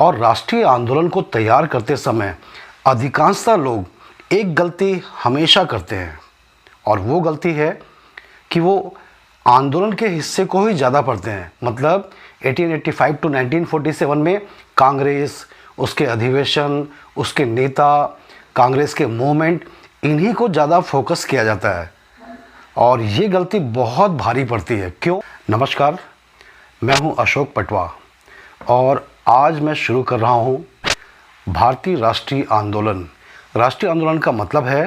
और राष्ट्रीय आंदोलन को तैयार करते समय अधिकांशतः लोग एक गलती हमेशा करते हैं और वो गलती है कि वो आंदोलन के हिस्से को ही ज़्यादा पढ़ते हैं। मतलब 1885 टू 1947 में कांग्रेस, उसके अधिवेशन, उसके नेता, कांग्रेस के मूवमेंट, इन्हीं को ज़्यादा फोकस किया जाता है और ये गलती बहुत भारी पड़ती है। क्यों? नमस्कार, मैं हूं अशोक पटवा और आज मैं शुरू कर रहा हूं भारतीय राष्ट्रीय आंदोलन। राष्ट्रीय आंदोलन का मतलब है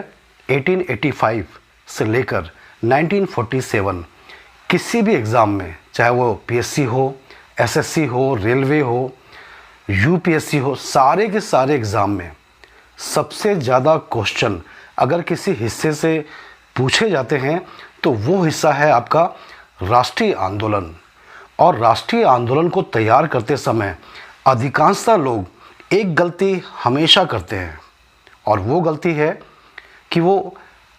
1885 से लेकर 1947 किसी भी एग्ज़ाम में, चाहे वो पीएससी हो, एसएससी हो, रेलवे हो, यूपीएससी हो, सारे के सारे एग्ज़ाम में सबसे ज़्यादा क्वेश्चन अगर किसी हिस्से से पूछे जाते हैं तो वो हिस्सा है आपका राष्ट्रीय आंदोलन। और राष्ट्रीय आंदोलन को तैयार करते समय अधिकांशतः लोग एक गलती हमेशा करते हैं और वो गलती है कि वो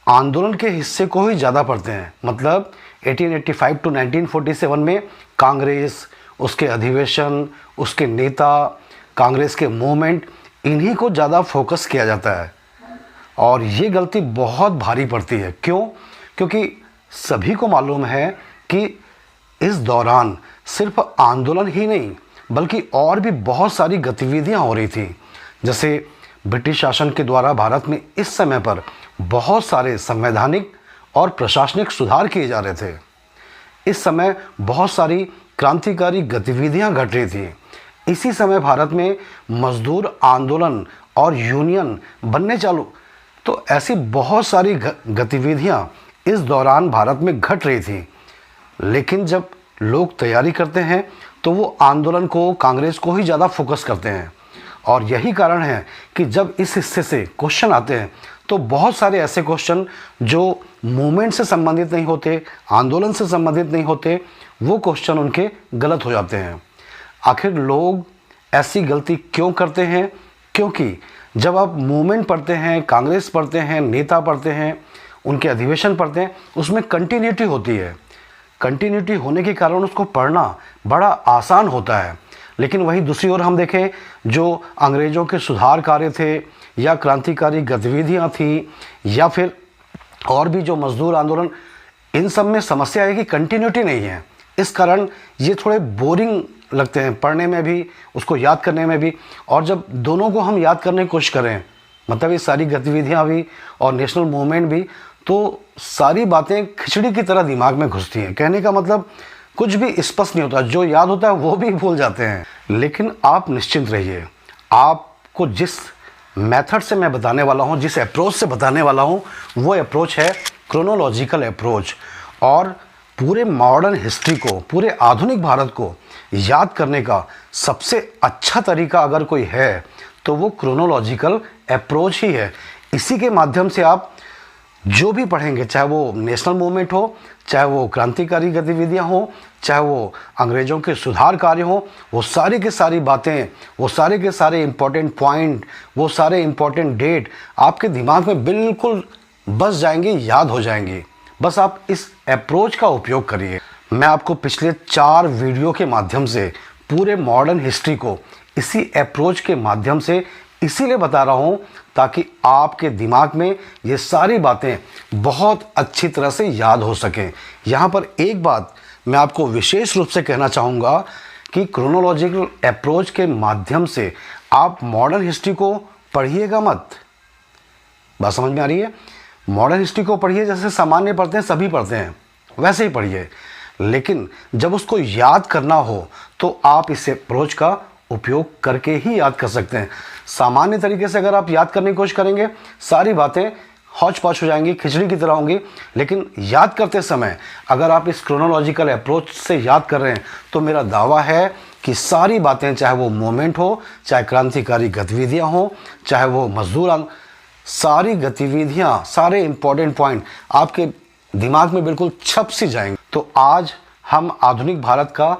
आंदोलन के हिस्से को ही ज़्यादा पढ़ते हैं। मतलब 1885 टू 1947 में कांग्रेस, उसके अधिवेशन, उसके नेता, कांग्रेस के मूवमेंट, इन्हीं को ज़्यादा फोकस किया जाता है और ये गलती बहुत भारी पड़ती है। क्यों? क्योंकि सभी को मालूम है कि इस दौरान सिर्फ आंदोलन ही नहीं बल्कि और भी बहुत सारी गतिविधियां हो रही थी। जैसे ब्रिटिश शासन के द्वारा भारत में इस समय पर बहुत सारे संवैधानिक और प्रशासनिक सुधार किए जा रहे थे। इस समय बहुत सारी क्रांतिकारी गतिविधियां घट रही थी। इसी समय भारत में मजदूर आंदोलन और यूनियन बनने चालू, तो ऐसी बहुत सारी गतिविधियां इस दौरान भारत में घट रही थी। लेकिन जब लोग तैयारी करते हैं तो वो आंदोलन को, कांग्रेस को ही ज़्यादा फोकस करते हैं और यही कारण है कि जब इस हिस्से से क्वेश्चन आते हैं तो बहुत सारे ऐसे क्वेश्चन जो मूवमेंट से संबंधित नहीं होते, आंदोलन से संबंधित नहीं होते, वो क्वेश्चन उनके गलत हो जाते हैं। आखिर लोग ऐसी गलती क्यों करते हैं? क्योंकि जब आप मूवमेंट पढ़ते हैं, कांग्रेस पढ़ते हैं, नेता पढ़ते हैं, उनके अधिवेशन पढ़ते हैं, उसमें कंटिन्यूटी होती है। कंटिन्यूटी होने के कारण उसको पढ़ना बड़ा आसान होता है। लेकिन वही दूसरी ओर हम देखें, जो अंग्रेज़ों के सुधार कार्य थे या क्रांतिकारी गतिविधियां थी या फिर और भी जो मजदूर आंदोलन, इन सब में समस्या है कि कंटिन्यूटी नहीं है। इस कारण ये थोड़े बोरिंग लगते हैं पढ़ने में भी, उसको याद करने में भी। और जब दोनों को हम याद करने की कोशिश करें, मतलब ये सारी गतिविधियां भी और नेशनल मूवमेंट भी, तो सारी बातें खिचड़ी की तरह दिमाग में घुसती हैं। कहने का मतलब कुछ भी स्पष्ट नहीं होता, जो याद होता है वो भी भूल जाते हैं। लेकिन आप निश्चिंत रहिए, आपको जिस मेथड से मैं बताने वाला हूँ, जिस अप्रोच से बताने वाला हूँ, वो अप्रोच है क्रोनोलॉजिकल अप्रोच। और पूरे मॉडर्न हिस्ट्री को, पूरे आधुनिक भारत को याद करने का सबसे अच्छा तरीका अगर कोई है तो वो क्रोनोलॉजिकल अप्रोच ही है। इसी के माध्यम से आप जो भी पढ़ेंगे, चाहे वो नेशनल मूवमेंट हो, चाहे वो क्रांतिकारी गतिविधियां हो, चाहे वो अंग्रेज़ों के सुधार कार्य हो, वो सारी की सारी बातें, वो सारे के सारे इम्पोर्टेंट पॉइंट, वो सारे इम्पोर्टेंट डेट आपके दिमाग में बिल्कुल बस जाएंगे, याद हो जाएंगी। बस आप इस अप्रोच का उपयोग करिए। मैं आपको पिछले 4 वीडियो के माध्यम से पूरे मॉडर्न हिस्ट्री को इसी अप्रोच के माध्यम से इसीलिए बता रहा हूँ ताकि आपके दिमाग में ये सारी बातें बहुत अच्छी तरह से याद हो सकें। यहाँ पर एक बात मैं आपको विशेष रूप से कहना चाहूँगा कि क्रोनोलॉजिकल अप्रोच के माध्यम से आप मॉडर्न हिस्ट्री को पढ़िएगा मत। बात समझ में आ रही है? मॉडर्न हिस्ट्री को पढ़िए जैसे सामान्य पढ़ते हैं, सभी पढ़ते हैं, वैसे ही पढ़िए। लेकिन जब उसको याद करना हो तो आप इस अप्रोच का उपयोग करके ही याद कर सकते हैं। सामान्य तरीके से अगर आप याद करने की कोशिश करेंगे, सारी बातें हौच पौच हो जाएंगी, खिचड़ी की तरह होंगी। लेकिन याद करते समय अगर आप इस क्रोनोलॉजिकल अप्रोच से याद कर रहे हैं तो मेरा दावा है कि सारी बातें, चाहे वो मूवमेंट हो, चाहे क्रांतिकारी गतिविधियां हो, चाहे वो मजदूर, सारी गतिविधियां, सारे इंपॉर्टेंट पॉइंट आपके दिमाग में बिल्कुल छप सी जाएंगे। तो आज हम आधुनिक भारत का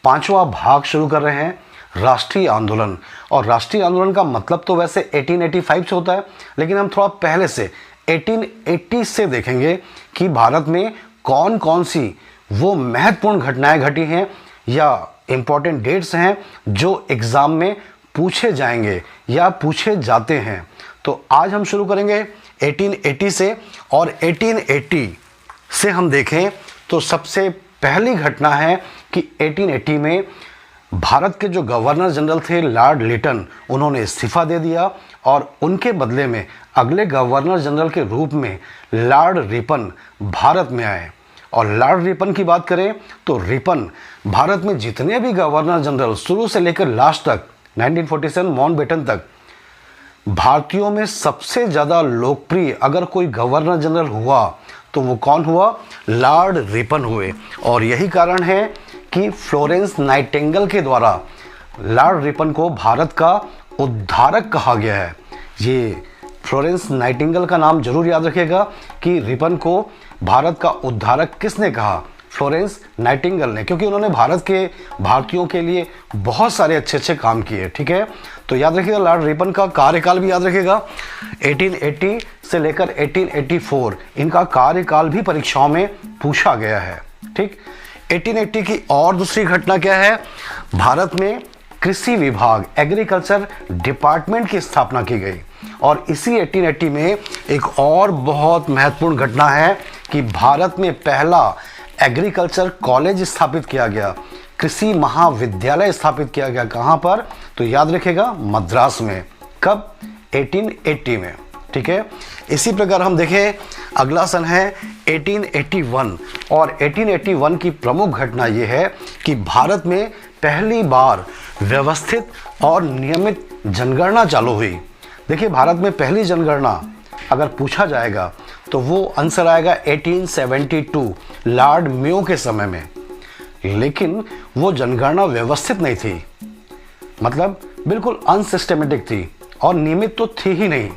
5वां भाग शुरू कर रहे हैं, राष्ट्रीय आंदोलन। और राष्ट्रीय आंदोलन का मतलब तो वैसे 1885 से होता है, लेकिन हम थोड़ा पहले से 1880 से देखेंगे कि भारत में कौन कौन सी वो महत्वपूर्ण घटनाएं घटी हैं या इम्पोर्टेंट डेट्स हैं जो एग्ज़ाम में पूछे जाएंगे या पूछे जाते हैं। तो आज हम शुरू करेंगे 1880 से, और 1880 से हम देखें तो सबसे पहली घटना है कि 1880 में भारत के जो गवर्नर जनरल थे लॉर्ड लिटन, उन्होंने इस्तीफा दे दिया और उनके बदले में अगले गवर्नर जनरल के रूप में लॉर्ड रिपन भारत में आए। और लॉर्ड रिपन की बात करें तो रिपन भारत में जितने भी गवर्नर जनरल शुरू से लेकर लास्ट तक 1947 माउंटबेटन तक भारतीयों में सबसे ज़्यादा लोकप्रिय अगर कोई गवर्नर जनरल हुआ तो वो कौन हुआ? लॉर्ड रिपन हुए। और यही कारण है कि फ्लोरेंस नाइटिंगेल के द्वारा लॉर्ड रिपन को भारत का उद्धारक कहा गया है। ये फ्लोरेंस नाइटिंगेल का नाम जरूर याद रखिएगा कि रिपन को भारत का उद्धारक किसने कहा? फ्लोरेंस नाइटिंगेल ने, क्योंकि उन्होंने भारत के भारतीयों के लिए बहुत सारे अच्छे अच्छे काम किए। ठीक है, तो याद रखिएगा लॉर्ड रिपन का कार्यकाल भी याद रखिएगा। 1880 से लेकर 1884 इनका कार्यकाल भी परीक्षाओं में पूछा गया है। ठीक, 1880 की और दूसरी घटना क्या है? भारत में कृषि विभाग एग्रीकल्चर डिपार्टमेंट की स्थापना की गई। और इसी 1880 में एक और बहुत महत्वपूर्ण घटना है कि भारत में पहला एग्रीकल्चर कॉलेज स्थापित किया गया, कृषि महाविद्यालय स्थापित किया गया। कहाँ पर? तो याद रखिएगा मद्रास में। कब? 1880 में। ठीक है, इसी प्रकार हम देखें अगला सन है 1881, और 1881 की प्रमुख घटना यह है कि भारत में पहली बार व्यवस्थित और नियमित जनगणना चालू हुई। देखिए, भारत में पहली जनगणना अगर पूछा जाएगा तो वो आंसर आएगा 1872 लॉर्ड मेयो के समय में। लेकिन वो जनगणना व्यवस्थित नहीं थी, मतलब बिल्कुल अनसिस्टेमेटिक थी और नियमित तो थी ही नहीं।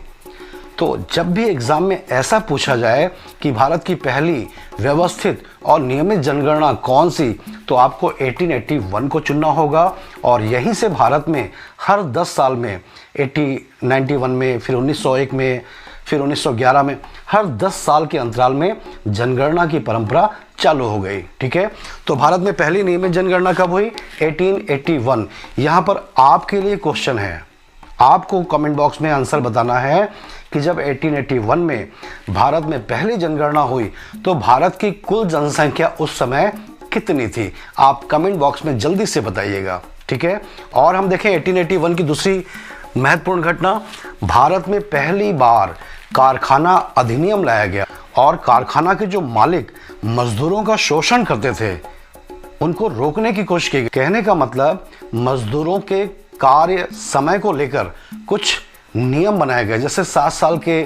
तो जब भी एग्जाम में ऐसा पूछा जाए कि भारत की पहली व्यवस्थित और नियमित जनगणना कौन सी, तो आपको 1881 को चुनना होगा। और यहीं से भारत में हर 10 साल में 91 में, फिर 1901 में, फिर 1911 में, हर 10 साल के अंतराल में जनगणना की परंपरा चालू हो गई। ठीक है, तो भारत में पहली नियमित जनगणना कब हुई? 1881। यहाँ पर आपके लिए क्वेश्चन है, आपको कमेंट बॉक्स में आंसर बताना है कि जब 1881 में भारत में पहली जनगणना हुई तो भारत की कुल जनसंख्या उस समय कितनी थी? आप कमेंट बॉक्स में जल्दी से बताइएगा। ठीक है, और हम देखें 1881 की दूसरी महत्वपूर्ण घटना, भारत में पहली बार कारखाना अधिनियम लाया गया और कारखाना के जो मालिक मजदूरों का शोषण करते थे उनको रोकने की कोशिश की। कहने का मतलब मजदूरों के कार्य समय को लेकर कुछ नियम बनाए गए, जैसे 7 साल के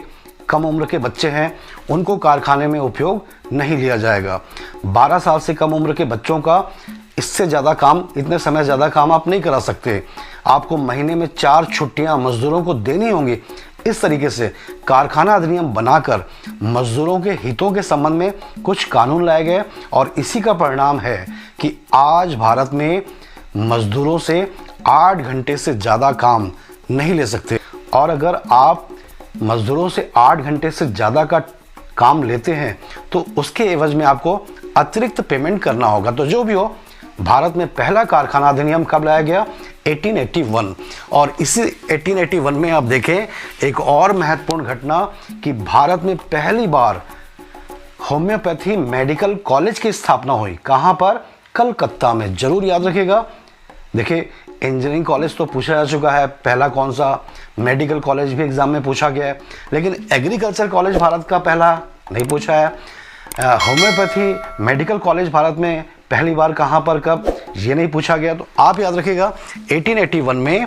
कम उम्र के बच्चे हैं उनको कारखाने में उपयोग नहीं लिया जाएगा। 12 साल से कम उम्र के बच्चों का इससे ज़्यादा काम, इतने समय ज़्यादा काम आप नहीं करा सकते। आपको महीने में 4 छुट्टियां मजदूरों को देनी होंगी। इस तरीके से कारखाना अधिनियम बनाकर मजदूरों के हितों के संबंध में कुछ कानून लाए गए, और इसी का परिणाम है कि आज भारत में मजदूरों से 8 घंटे से ज़्यादा काम नहीं ले सकते। और अगर आप मजदूरों से 8 घंटे से ज़्यादा का काम लेते हैं तो उसके एवज में आपको अतिरिक्त पेमेंट करना होगा। तो जो भी हो, भारत में पहला कारखाना अधिनियम कब लाया गया? 1881। और इसी 1881 में आप देखें एक और महत्वपूर्ण घटना कि भारत में पहली बार होम्योपैथी मेडिकल कॉलेज की स्थापना हुई। कहाँ पर? कलकत्ता में। जरूर याद रखिएगा। देखिए, इंजीनियरिंग कॉलेज तो पूछा जा चुका है, पहला कौन सा, मेडिकल कॉलेज भी एग्जाम में पूछा गया है, लेकिन एग्रीकल्चर कॉलेज भारत का पहला नहीं पूछा है। होम्योपैथी मेडिकल कॉलेज भारत में पहली बार कहाँ पर, कब, ये नहीं पूछा गया। तो आप याद रखिएगा 1881 में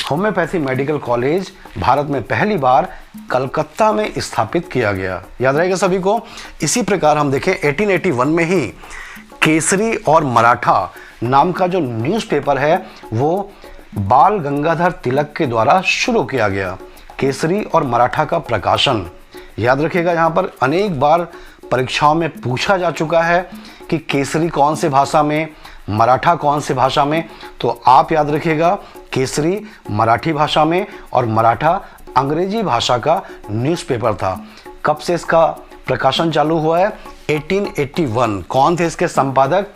होम्योपैथी मेडिकल कॉलेज भारत में पहली बार कलकत्ता में स्थापित किया गया। याद रहेगा सभी को। इसी प्रकार हम देखें 1881 में ही केसरी और मराठा नाम का जो न्यूज़पेपर है वो बाल गंगाधर तिलक के द्वारा शुरू किया गया। केसरी और मराठा का प्रकाशन, याद रखिएगा, यहाँ पर अनेक बार परीक्षाओं में पूछा जा चुका है कि केसरी कौन से भाषा में, मराठा कौन से भाषा में। तो आप याद रखिएगा केसरी मराठी भाषा में और मराठा अंग्रेजी भाषा का न्यूज़पेपर था। कब से इसका प्रकाशन चालू हुआ है? 1881। कौन थे इसके संपादक?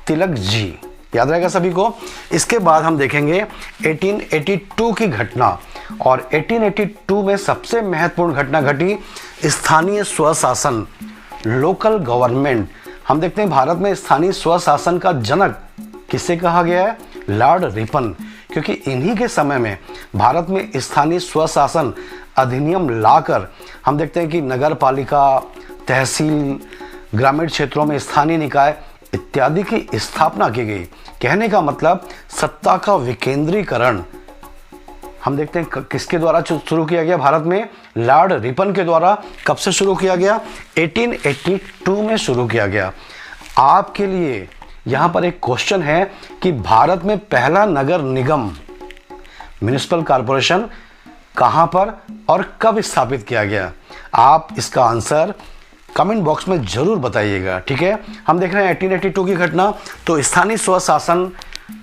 तिलक जी। याद रहेगा सभी को। इसके बाद हम देखेंगे 1882 की घटना, और 1882 में सबसे महत्वपूर्ण घटना घटी स्थानीय स्वशासन, लोकल गवर्नमेंट। हम देखते हैं भारत में स्थानीय स्वशासन का जनक किसे कहा गया है? लॉर्ड रिपन, क्योंकि इन्हीं के समय में भारत में स्थानीय स्वशासन अधिनियम लाकर हम देखते हैं कि नगर पालिका, तहसील, ग्रामीण क्षेत्रों में स्थानीय निकाय इत्यादि की स्थापना की गई। कहने का मतलब सत्ता का विकेंद्रीकरण हम देखते हैं किसके द्वारा शुरू किया गया भारत में? लॉर्ड रिपन के द्वारा। कब से शुरू किया गया? 1882 में शुरू किया गया। आपके लिए यहाँ पर एक क्वेश्चन है कि भारत में पहला नगर निगम, म्युनिसिपल कॉर्पोरेशन कहाँ पर और कब स्थापित किया गया? आप इसका आंसर कमेंट बॉक्स में जरूर बताइएगा, ठीक है। हम देख रहे हैं 1882 की घटना, तो स्थानीय स्वशासन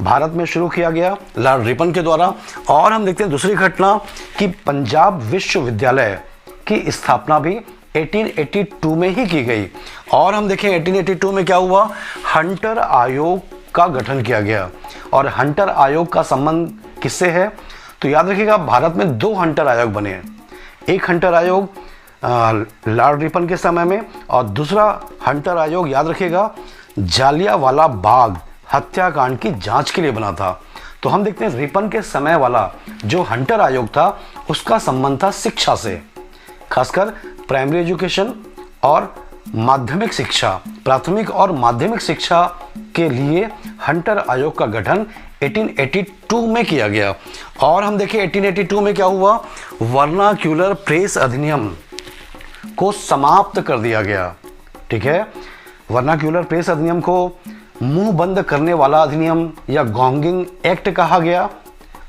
भारत में शुरू किया गया लॉर्ड रिपन के द्वारा। और हम देखते हैं दूसरी घटना कि पंजाब विश्वविद्यालय की स्थापना भी 1882 में ही की गई। और हम देखें 1882 में क्या हुआ? हंटर आयोग का गठन किया गया। और हंटर आयोग का संबंध किससे है? तो याद रखिएगा भारत में 2 हंटर आयोग बने हैं। एक हंटर आयोग लॉर्ड रिपन के समय में, और दूसरा हंटर आयोग याद रखिएगा जालियांवाला बाग हत्याकांड की जांच के लिए बना था। तो हम देखते हैं रिपन के समय वाला जो हंटर आयोग था उसका संबंध था शिक्षा से, खासकर प्राइमरी एजुकेशन और माध्यमिक शिक्षा, प्राथमिक और माध्यमिक शिक्षा के लिए हंटर आयोग का गठन 1882 में किया गया। और हम देखें 1882 में क्या हुआ? वर्नाक्यूलर प्रेस अधिनियम को समाप्त कर दिया गया, ठीक है। वर्नाक्यूलर प्रेस अधिनियम को मुंह बंद करने वाला अधिनियम या गॉन्गिंग एक्ट कहा गया।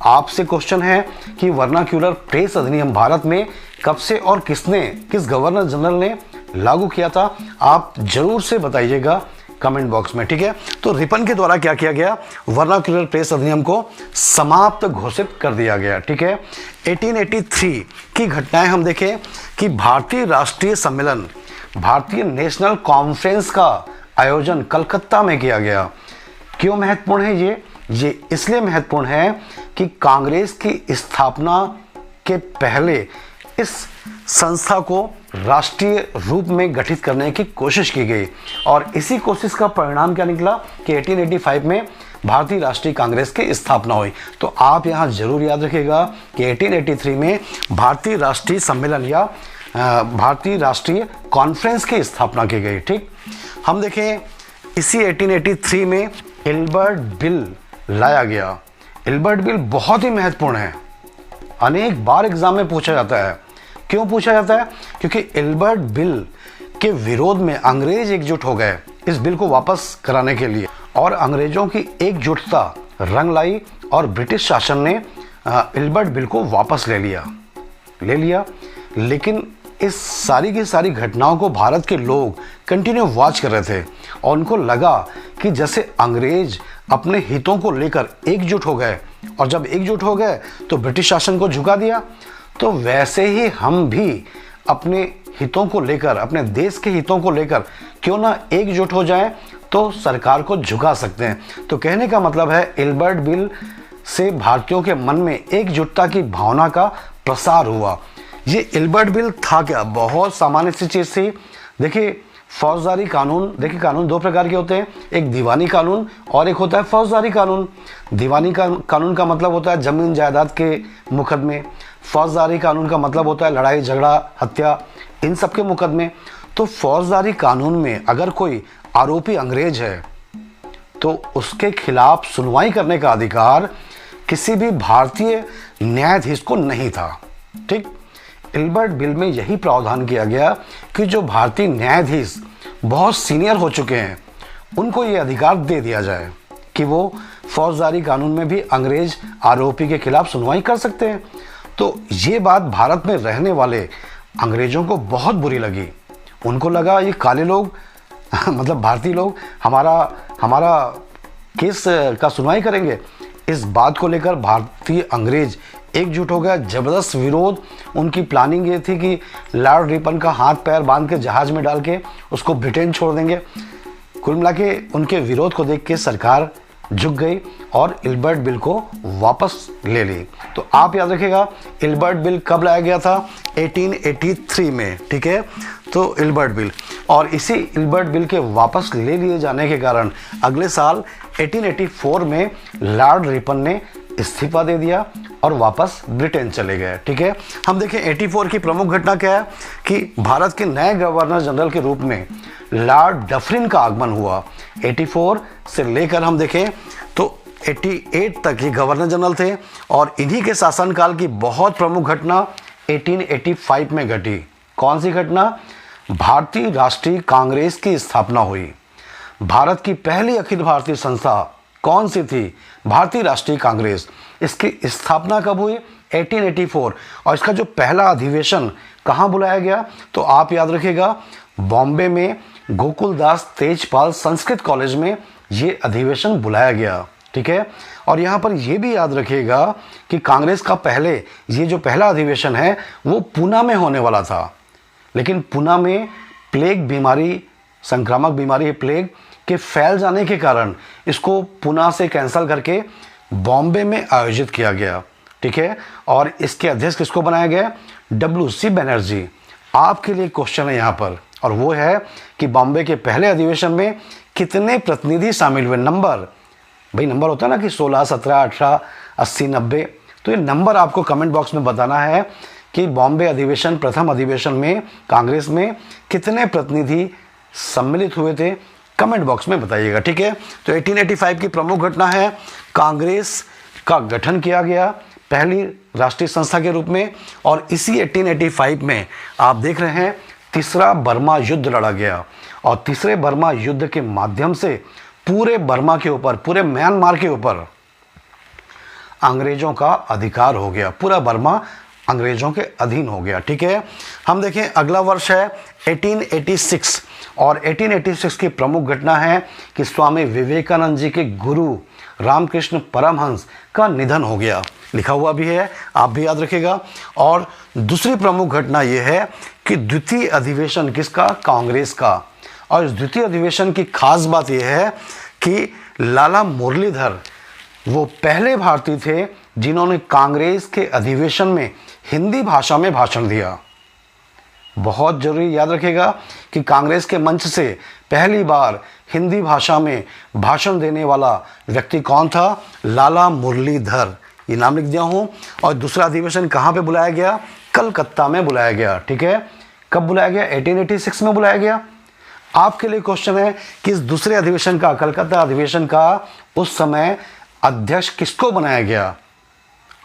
आपसे क्वेश्चन है कि वर्नाक्यूलर प्रेस अधिनियम भारत में कब से और किसने, किस गवर्नर जनरल ने लागू किया था? आप जरूर से बताइएगा कमेंट बॉक्स में, ठीक है। तो रिपन के द्वारा क्या किया गया? वर्नाक्यूलर प्रेस अधिनियम को समाप्त घोषित कर दिया गया, ठीक है। 1883 की घटनाएं हम देखें कि भारतीय राष्ट्रीय सम्मेलन, भारतीय नेशनल कॉन्फ्रेंस का आयोजन कलकत्ता में किया गया। क्यों महत्वपूर्ण है ये इसलिए महत्वपूर्ण है कि कांग्रेस की स्थापना के पहले इस संस्था को राष्ट्रीय रूप में गठित करने की कोशिश की गई, और इसी कोशिश का परिणाम क्या निकला कि 1885 में भारतीय राष्ट्रीय कांग्रेस की स्थापना हुई। तो आप यहाँ जरूर याद रखिएगा कि 1883 में भारतीय राष्ट्रीय सम्मेलन या भारतीय राष्ट्रीय कॉन्फ्रेंस की स्थापना की गई, ठीक। हम देखें इसी 1883 में इल्बर्ट बिल लाया गया। इल्बर्ट बिल बहुत ही महत्वपूर्ण है, अनेक बार एग्जाम में पूछा जाता है। क्यों पूछा जाता है? क्योंकि इल्बर्ट बिल के विरोध में अंग्रेज एकजुट हो गए इस बिल को वापस कराने के लिए, और अंग्रेजों की एकजुटता रंग लाई और ब्रिटिश शासन ने इल्बर्ट बिल को वापस ले लिया। लेकिन इस सारी की सारी घटनाओं को भारत के लोग कंटिन्यू वॉच कर रहे थे, और उनको लगा कि जैसे अंग्रेज अपने हितों को लेकर एकजुट हो गए, और जब एकजुट हो गए तो ब्रिटिश शासन को झुका दिया, तो वैसे ही हम भी अपने हितों को लेकर, अपने देश के हितों को लेकर क्यों ना एकजुट हो जाएं, तो सरकार को झुका सकते हैं। तो कहने का मतलब है इल्बर्ट बिल से भारतीयों के मन में एकजुटता की भावना का प्रसार हुआ। ये इल्बर्ट बिल था क्या? बहुत सामान्य सी चीज़ थी। देखिए फौजदारी कानून, देखिए कानून 2 प्रकार के होते हैं, एक दीवानी कानून और एक होता है फौजदारी कानून। दीवानी कानून का मतलब होता है जमीन जायदाद के मुकदमे, फौजदारी कानून का मतलब होता है लड़ाई झगड़ा हत्या इन सब के मुकदमे। तो फौजदारी कानून में अगर कोई आरोपी अंग्रेज है तो उसके खिलाफ सुनवाई करने का अधिकार किसी भी भारतीय न्यायाधीश को नहीं था, ठीक। इल्बर्ट बिल में यही प्रावधान किया गया कि जो भारतीय न्यायाधीश बहुत सीनियर हो चुके हैं उनको ये अधिकार दे दिया जाए कि वो फौजदारी कानून में भी अंग्रेज आरोपी के खिलाफ सुनवाई कर सकते हैं। तो ये बात भारत में रहने वाले अंग्रेजों को बहुत बुरी लगी। उनको लगा ये काले लोग मतलब भारतीय लोग हमारा केस का सुनवाई करेंगे। इस बात को लेकर भारतीय अंग्रेज एकजुट हो गया। जबरदस्त विरोध, उनकी प्लानिंग ये थी कि लॉर्ड रिपन का हाथ पैर बांध के जहाज में डाल के उसको ब्रिटेन छोड़ देंगे। कुल मिला के उनके विरोध को देख के सरकार झुक गई और इल्बर्ट बिल को वापस ले ली। तो आप याद रखिएगा इल्बर्ट बिल कब लाया गया था? 1883 में, ठीक है। तो इल्बर्ट बिल, और इसी इल्बर्ट बिल के वापस ले लिए जाने के कारण अगले साल 1884 में लॉर्ड रिपन ने इस्तीफा दे दिया और वापस ब्रिटेन चले गए, ठीक है। हम देखें 84 की प्रमुख घटना क्या है कि भारत के नए गवर्नर जनरल के रूप में लॉर्ड डफरिन का आगमन हुआ। 84 से लेकर हम देखें तो 88 तक ये गवर्नर जनरल थे, और इन्हीं के शासनकाल की बहुत प्रमुख घटना 1885 में घटी। कौन सी घटना? भारतीय राष्ट्रीय कांग्रेस की स्थापना हुई। भारत की पहली अखिल भारतीय संस्था कौन सी थी? भारतीय राष्ट्रीय कांग्रेस। इसकी स्थापना कब हुई? 1884। और इसका जो पहला अधिवेशन कहाँ बुलाया गया? तो आप याद रखिएगा बॉम्बे में गोकुलदास तेजपाल संस्कृत कॉलेज में ये अधिवेशन बुलाया गया, ठीक है। और यहाँ पर यह भी याद रखिएगा कि कांग्रेस का पहले ये जो पहला अधिवेशन है वो पूना में होने वाला था, लेकिन पूना में प्लेग बीमारी, संक्रामक बीमारी प्लेग के फैल जाने के कारण इसको पूना से कैंसिल करके बॉम्बे में आयोजित किया गया, ठीक है। और इसके अध्यक्ष किसको बनाया गया? WC बनर्जी। आपके लिए क्वेश्चन है यहाँ पर, और वो है कि बॉम्बे के पहले अधिवेशन में कितने प्रतिनिधि शामिल हुए? नंबर, भाई नंबर होता है ना कि 16, 17, 18, 80, 90। तो ये नंबर आपको कमेंट बॉक्स में बताना है कि बॉम्बे अधिवेशन, प्रथम अधिवेशन में कांग्रेस में कितने प्रतिनिधि सम्मिलित हुए थे, कमेंट बॉक्स में बताइएगा, ठीक है। तो 1885 की प्रमुख घटना है कांग्रेस का गठन किया गया पहली राष्ट्रीय संस्था के रूप में, और इसी 1885 में आप देख रहे हैं तीसरा बर्मा युद्ध लड़ा गया, और तीसरे बर्मा युद्ध के माध्यम से पूरे बर्मा के ऊपर, पूरे म्यांमार के ऊपर अंग्रेजों का अधिकार हो गया। पूरा बर्मा अंग्रेजों के अधीन हो गया, ठीक है। हम देखें अगला वर्ष है 1886, और 1886 की प्रमुख घटना है कि स्वामी विवेकानंद जी के गुरु रामकृष्ण परमहंस का निधन हो गया। लिखा हुआ भी है, आप भी याद रखिएगा। और दूसरी प्रमुख घटना यह है कि द्वितीय अधिवेशन किसका? कांग्रेस का। और इस द्वितीय अधिवेशन की खास बात यह है कि लाला मुरलीधर वो पहले भारतीय थे जिन्होंने कांग्रेस के अधिवेशन में हिंदी भाषा में भाषण दिया। बहुत जरूरी याद रखिएगा कि कांग्रेस के मंच से पहली बार हिंदी भाषा में भाषण देने वाला व्यक्ति कौन था? लाला मुरलीधर, ये नाम लिख दिया हूँ। और दूसरा अधिवेशन कहाँ पे बुलाया गया? कलकत्ता में बुलाया गया, ठीक है। कब बुलाया गया? 1886 में बुलाया गया। आपके लिए क्वेश्चन है कि इस दूसरे अधिवेशन का, कलकत्ता अधिवेशन का, उस समय अध्यक्ष किसको बनाया गया?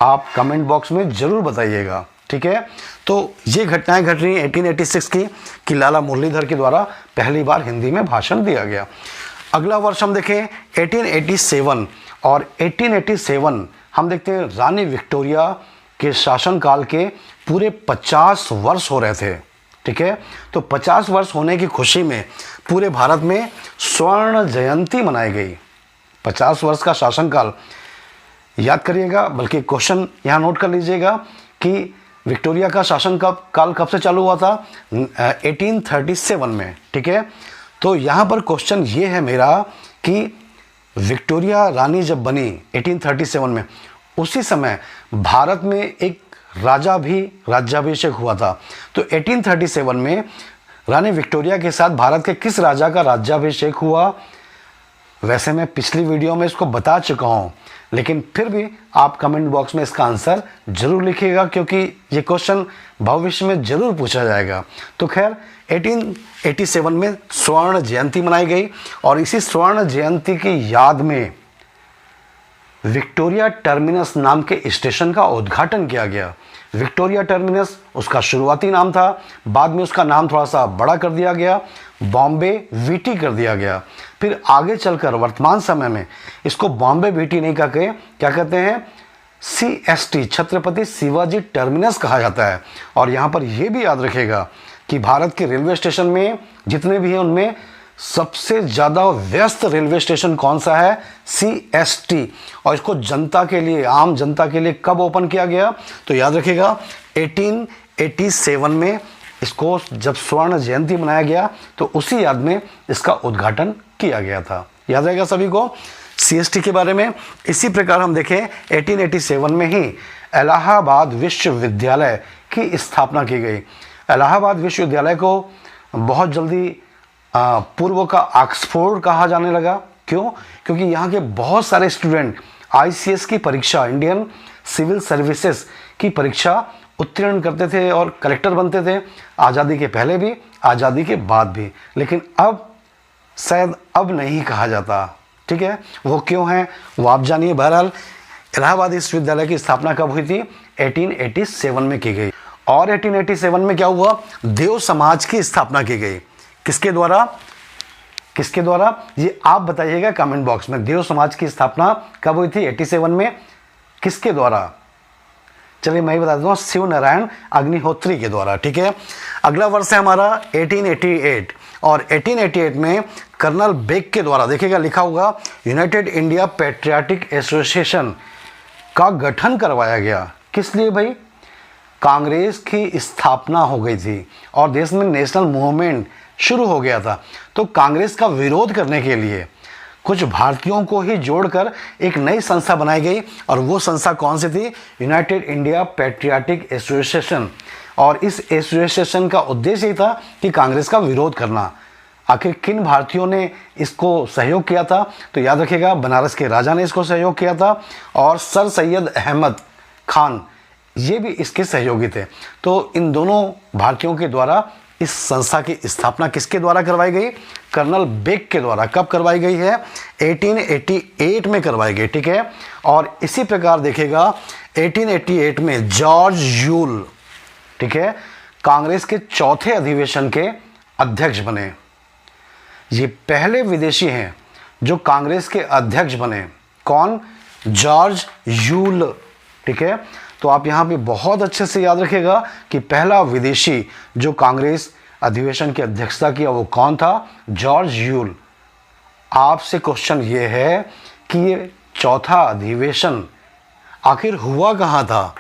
आप कमेंट बॉक्स में जरूर बताइएगा, ठीक है। तो ये घटनाएं घट रही हैं 1886 की कि लाला मुरलीधर के द्वारा पहली बार हिंदी में भाषण दिया गया। अगला वर्ष हम देखें 1887, और 1887 हम देखते हैं रानी विक्टोरिया के शासनकाल के पूरे 50 वर्ष हो रहे थे, ठीक है। तो 50 वर्ष होने की खुशी में पूरे भारत में स्वर्ण जयंती मनाई गई। 50 वर्ष का शासनकाल याद करिएगा, बल्कि क्वेश्चन यहाँ नोट कर लीजिएगा कि विक्टोरिया का शासन काल कब से चालू हुआ था? 1837 में, ठीक है। तो यहाँ पर क्वेश्चन ये है मेरा कि विक्टोरिया रानी जब बनी 1837 में, उसी समय भारत में एक राजा भी राज्याभिषेक हुआ था। तो 1837 में रानी विक्टोरिया के साथ भारत के किस राजा का राज्याभिषेक हुआ? वैसे मैं पिछली वीडियो में इसको बता चुका हूँ, लेकिन फिर भी आप कमेंट बॉक्स में इसका आंसर जरूर लिखिएगा, क्योंकि ये क्वेश्चन भविष्य में जरूर पूछा जाएगा। तो खैर 1887 में स्वर्ण जयंती मनाई गई, और इसी स्वर्ण जयंती की याद में विक्टोरिया टर्मिनस नाम के स्टेशन का उद्घाटन किया गया। विक्टोरिया टर्मिनस उसका शुरुआती नाम था, बाद में उसका नाम थोड़ा सा बड़ा कर दिया गया, बॉम्बे वीटी कर दिया गया। फिर आगे चलकर वर्तमान समय में इसको बॉम्बे वीटी नहीं कहके क्या कहते हैं? CST, छत्रपति शिवाजी टर्मिनस कहा जाता है। और यहाँ पर यह भी याद रखिएगा कि भारत के रेलवे स्टेशन में जितने भी हैं उनमें सबसे ज़्यादा व्यस्त रेलवे स्टेशन कौन सा है? CST। और इसको जनता के लिए, आम जनता के लिए कब ओपन किया गया? तो याद रखिएगा 1887 में इसको जब स्वर्ण जयंती मनाया गया तो उसी याद में इसका उद्घाटन किया गया था। याद रहेगा सभी को। सीएसटी के बारे में। इसी प्रकार हम देखें 1887 में ही इलाहाबाद विश्वविद्यालय की स्थापना की गई। इलाहाबाद विश्वविद्यालय को बहुत जल्दी पूर्व का ऑक्सफोर्ड कहा जाने लगा। क्यों? क्योंकि यहाँ के बहुत सारे स्टूडेंट आईसीएस की परीक्षा, इंडियन सिविल सर्विसेज की परीक्षा उत्तीर्ण करते थे और कलेक्टर बनते थे, आज़ादी के पहले भी, आज़ादी के बाद भी। लेकिन अब शायद अब नहीं कहा जाता। ठीक है, वो क्यों है वो आप जानिए। बहरहाल इलाहाबाद विश्वविद्यालय की स्थापना कब हुई थी? 1887 में की गई। और 1887 में क्या हुआ? देव समाज की स्थापना की गई। किसके द्वारा? किसके द्वारा ये आप बताइएगा कमेंट बॉक्स में। देव समाज की स्थापना कब हुई थी? 87 में। किसके द्वारा? चलिए मैं ही बता देता हूँ, शिव नारायण अग्निहोत्री के द्वारा। ठीक है, अगला वर्ष है हमारा 1888 और 1888 में कर्नल बेग के द्वारा, देखिएगा लिखा होगा यूनाइटेड इंडिया पैट्रियाटिक एसोसिएशन का गठन करवाया गया। किस लिए भाई? कांग्रेस की स्थापना हो गई थी और देश में नेशनल मूवमेंट शुरू हो गया था। तो कांग्रेस का विरोध करने के लिए कुछ भारतीयों को ही जोड़कर एक नई संस्था बनाई गई और वो संस्था कौन सी थी? United India patriotic association. और इस एसोसिएशन का उद्देश्य ही था कि कांग्रेस का विरोध करना। आखिर किन भारतीयों ने इसको सहयोग किया था? तो याद रखिएगा, बनारस के राजा ने इसको सहयोग किया था और सर सैयद अहमद खान ये भी इसके सहयोगी थे। तो इन दोनों भारतीयों के द्वारा इस संस्था की स्थापना किसके द्वारा करवाई गई? कर्नल बेग के द्वारा। कब करवाई गई है? 1888 में करवाई गई। ठीक है, और इसी प्रकार देखिएगा 1888 में जॉर्ज यूल, ठीक है, कांग्रेस के चौथे अधिवेशन के अध्यक्ष बने। ये पहले विदेशी हैं जो कांग्रेस के अध्यक्ष बने। कौन? George Yule. ठीक है, तो आप यहाँ पे बहुत अच्छे से याद रखिएगा कि पहला विदेशी जो कांग्रेस अधिवेशन की अध्यक्षता किया वो कौन था? George Yule. आपसे क्वेश्चन ये है कि ये चौथा अधिवेशन आखिर हुआ कहाँ था?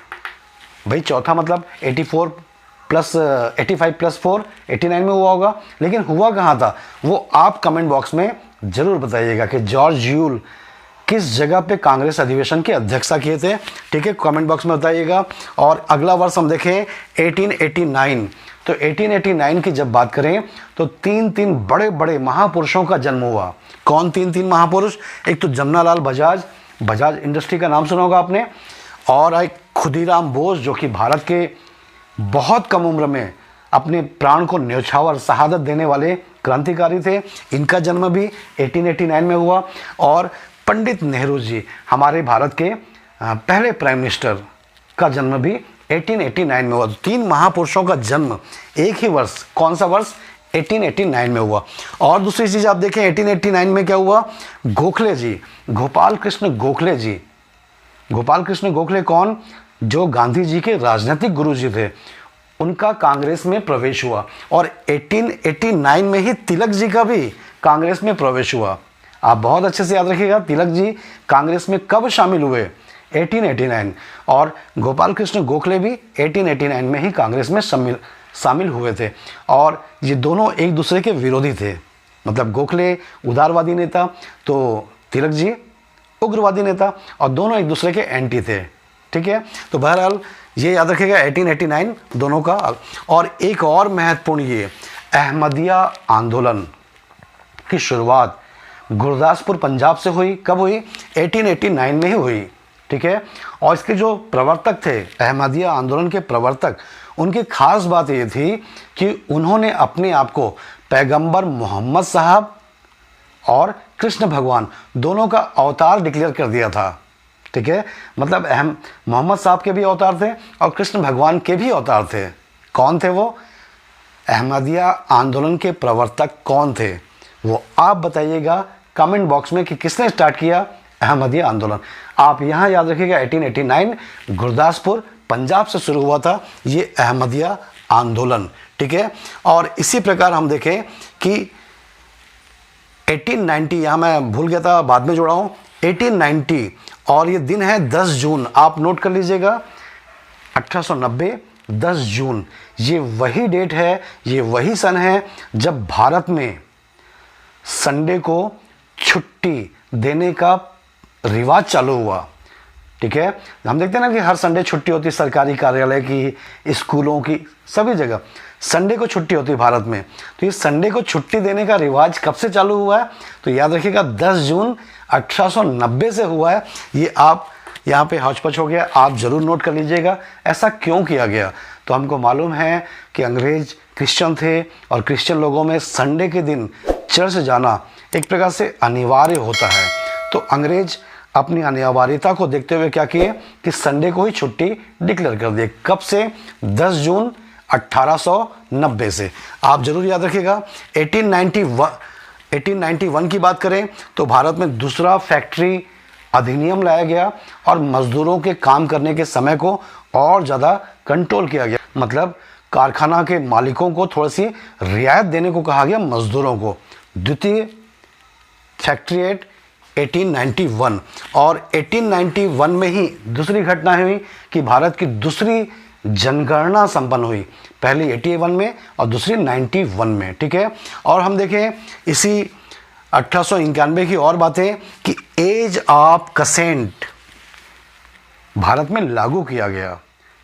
भाई चौथा मतलब 85 प्लस 4 89 में हुआ होगा, लेकिन हुआ कहाँ था वो आप कमेंट बॉक्स में ज़रूर बताइएगा कि जॉर्ज यूल किस जगह पे कांग्रेस अधिवेशन की अध्यक्षता किए थे। ठीक है, कमेंट बॉक्स में बताइएगा। और अगला वर्ष हम देखें 1889। तो 1889 की जब बात करें तो तीन बड़े बड़े महापुरुषों का जन्म हुआ। कौन तीन महापुरुष? एक तो जमनालाल बजाज इंडस्ट्री का नाम सुना होगा आपने, और एक खुदीराम बोस जो कि भारत के बहुत कम उम्र में अपने प्राण को न्यौछावर शहादत देने वाले क्रांतिकारी थे। इनका जन्म भी 1889 में हुआ। और पंडित नेहरू जी, हमारे भारत के पहले प्राइम मिनिस्टर, का जन्म भी 1889 में हुआ। तीन महापुरुषों का जन्म एक ही वर्ष, कौन सा वर्ष? 1889 में हुआ। और दूसरी चीज़ आप देखें 1889 में क्या हुआ? गोखले जी, गोपाल कृष्ण गोखले जी। गोपाल कृष्ण गोखले कौन? जो गांधी जी के राजनीतिक गुरु जी थे, उनका कांग्रेस में प्रवेश हुआ। और 1889 में ही तिलक जी का भी कांग्रेस में प्रवेश हुआ। आप बहुत अच्छे से याद रखिएगा, तिलक जी कांग्रेस में कब शामिल हुए? 1889। और गोपाल कृष्ण गोखले भी 1889 में ही कांग्रेस में शामिल हुए थे। और ये दोनों एक दूसरे के विरोधी थे। मतलब गोखले उदारवादी नेता, तो तिलक जी उग्रवादी नेता, और दोनों एक दूसरे के एंटी थे। ठीक है, तो बहरहाल ये याद रखिएगा 1889 दोनों का। और एक और महत्वपूर्ण, ये अहमदिया आंदोलन की शुरुआत गुरदासपुर पंजाब से हुई। कब हुई? 1889 में ही हुई। ठीक है, और इसके जो प्रवर्तक थे, अहमदिया आंदोलन के प्रवर्तक, उनकी खास बात ये थी कि उन्होंने अपने आप को पैगंबर मोहम्मद साहब और कृष्ण भगवान दोनों का अवतार डिक्लेयर कर दिया था। ठीक है, मतलब मोहम्मद साहब के भी अवतार थे और कृष्ण भगवान के भी अवतार थे। कौन थे वो? अहमदिया आंदोलन के प्रवर्तक कौन थे वो आप बताइएगा कमेंट बॉक्स में कि किसने स्टार्ट किया अहमदिया आंदोलन। आप यहाँ याद रखिएगा 1889 गुरदासपुर पंजाब से शुरू हुआ था ये अहमदिया आंदोलन। ठीक है, और इसी प्रकार हम देखें कि 1890, यहाँ मैं भूल गया था बाद में जोड़ा हूँ, 1890, और ये दिन है 10 जून। आप नोट कर लीजिएगा 1890 10 जून। ये वही डेट है, ये वही सन है जब भारत में संडे को छुट्टी देने का रिवाज चालू हुआ। ठीक है, हम देखते हैं ना कि हर संडे छुट्टी होती है, सरकारी कार्यालय की, स्कूलों की, सभी जगह संडे को छुट्टी होती है भारत में। तो ये संडे को छुट्टी देने का रिवाज कब से चालू हुआ है? तो याद रखिएगा 10 जून 1890 से हुआ है। ये आप यहाँ पे हौच-पच हो गया, आप ज़रूर नोट कर लीजिएगा ऐसा क्यों किया गया। तो हमको मालूम है कि अंग्रेज क्रिश्चियन थे और क्रिश्चियन लोगों में संडे के दिन चर्च जाना एक प्रकार से अनिवार्य होता है। तो अंग्रेज अपनी अनिवार्यता को देखते हुए क्या किए कि संडे को ही छुट्टी डिक्लेयर कर दिए। कब से? 10 जून 1890 से। आप जरूर याद रखिएगा। 1891 की बात करें तो भारत में दूसरा फैक्ट्री अधिनियम लाया गया और मजदूरों के काम करने के समय को और ज़्यादा कंट्रोल किया गया। मतलब कारखाना के मालिकों को थोड़ी सी रियायत देने को कहा गया मजदूरों को। द्वितीय फैक्ट्री एक्ट 1891 और 1891 में ही दूसरी घटना हुई कि भारत की दूसरी जनगणना संपन्न हुई। पहली 81 में और दूसरी 91 में। ठीक है, और हम देखें इसी 1891 की और बातें कि एज ऑफ कंसेंट भारत में लागू किया गया।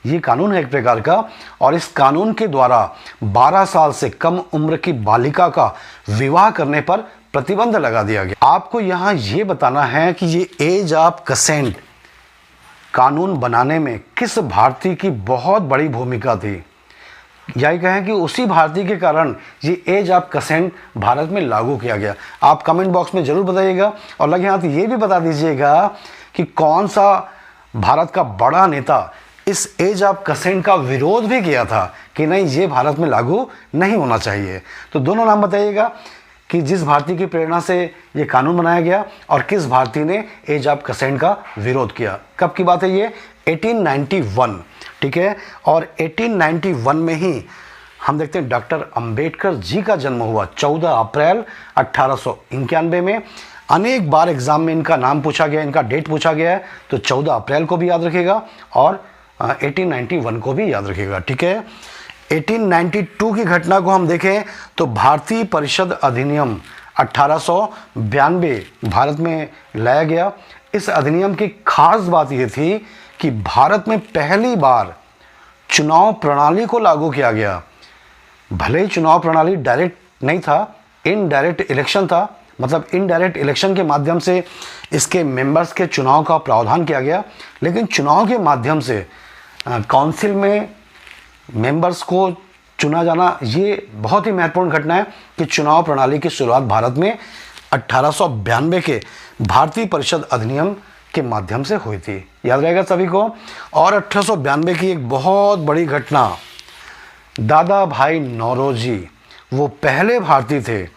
ये कानून है एक प्रकार का, और इस कानून के द्वारा 12 साल से कम उम्र की बालिका का विवाह करने पर प्रतिबंध लगा दिया गया। आपको यहाँ ये बताना है कि ये एज ऑफ कंसेंट कानून बनाने में किस भारतीय की बहुत बड़ी भूमिका थी। यही कहें कि उसी भारतीय के कारण ये एज ऑफ कंसेंट भारत में लागू किया गया। आप कमेंट बॉक्स में जरूर बताइएगा, और लगे हाथ ये भी बता दीजिएगा कि कौन सा भारत का बड़ा नेता इस एज ऑफ कंसेंट का विरोध भी किया था कि नहीं, ये भारत में लागू नहीं होना चाहिए। तो दोनों नाम बताइएगा कि जिस भारतीय की प्रेरणा से ये कानून बनाया गया और किस भारतीय ने एज ऑफ कंसेंट का विरोध किया। कब की बात है ये? 1891। ठीक है, और 1891 में ही हम देखते हैं डॉक्टर अंबेडकर जी का जन्म हुआ 14 अप्रैल 1891 में। अनेक बार एग्जाम में इनका नाम पूछा गया, इनका डेट पूछा गया है, तो 14 अप्रैल को भी याद रखिएगा और 1891 को भी याद रखिएगा। ठीक है, 1892 की घटना को हम देखें तो भारतीय परिषद अधिनियम 1892 भारत में लाया गया। इस अधिनियम की खास बात यह थी कि भारत में पहली बार चुनाव प्रणाली को लागू किया गया। भले ही चुनाव प्रणाली डायरेक्ट नहीं था, इनडायरेक्ट इलेक्शन था। मतलब इनडायरेक्ट इलेक्शन के माध्यम से इसके मेंबर्स के चुनाव का प्रावधान किया गया, लेकिन चुनाव के माध्यम से काउंसिल में मेंबर्स को चुना जाना, ये बहुत ही महत्वपूर्ण घटना है कि चुनाव प्रणाली की शुरुआत भारत में 1892 के भारतीय परिषद अधिनियम के माध्यम से हुई थी। याद रहेगा सभी को। और 1892 की एक बहुत बड़ी घटना, दादा भाई नौरोजी वो पहले भारतीय थे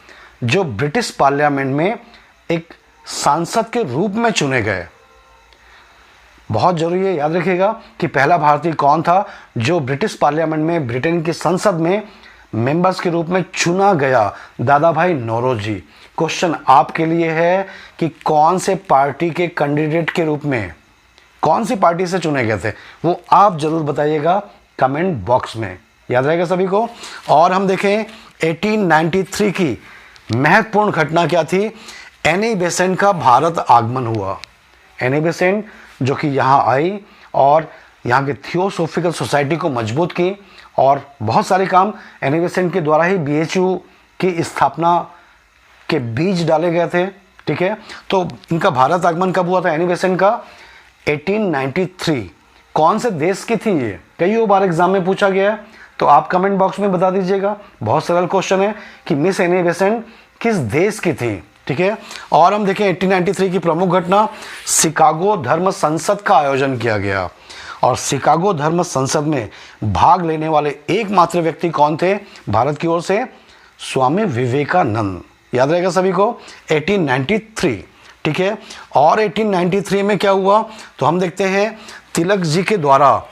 जो ब्रिटिश पार्लियामेंट में एक सांसद के रूप में चुने गए। बहुत जरूरी है, याद रखिएगा कि पहला भारतीय कौन था जो ब्रिटिश पार्लियामेंट में, ब्रिटेन की संसद में मेंबर्स के रूप में चुना गया। दादा भाई नौरोजी। क्वेश्चन आपके लिए है कि कौन से पार्टी के कैंडिडेट के रूप में, कौन सी पार्टी से चुने गए थे, वो आप जरूर बताइएगा कमेंट बॉक्स में। याद रहेगा सभी को। और हम देखें 1893 की महत्वपूर्ण घटना क्या थी? एनी बेसेंट का भारत आगमन हुआ। एनी बेसेंट जो कि यहाँ आई और यहाँ के थियोसॉफिकल सोसाइटी को मजबूत की, और बहुत सारे काम एनी बेसेंट के द्वारा ही BHU की स्थापना के बीज डाले गए थे। ठीक है, तो इनका भारत आगमन कब हुआ था एनी बेसेंट का? 1893। कौन से देश की थी ये? कई बार एग्जाम में पूछा गया है, तो आप कमेंट बॉक्स में बता दीजिएगा। बहुत सरल क्वेश्चन है कि मिस एनी बेसेंट किस देश की थी। ठीक है, और हम देखें 1893 की प्रमुख घटना, शिकागो धर्म संसद का आयोजन किया गया। और शिकागो धर्म संसद में भाग लेने वाले एकमात्र व्यक्ति कौन थे भारत की ओर से? स्वामी विवेकानंद। याद रहेगा सभी को। 1893। ठीक है, और 1893 में क्या हुआ? तो हम देखते हैं तिलक जी के द्वारा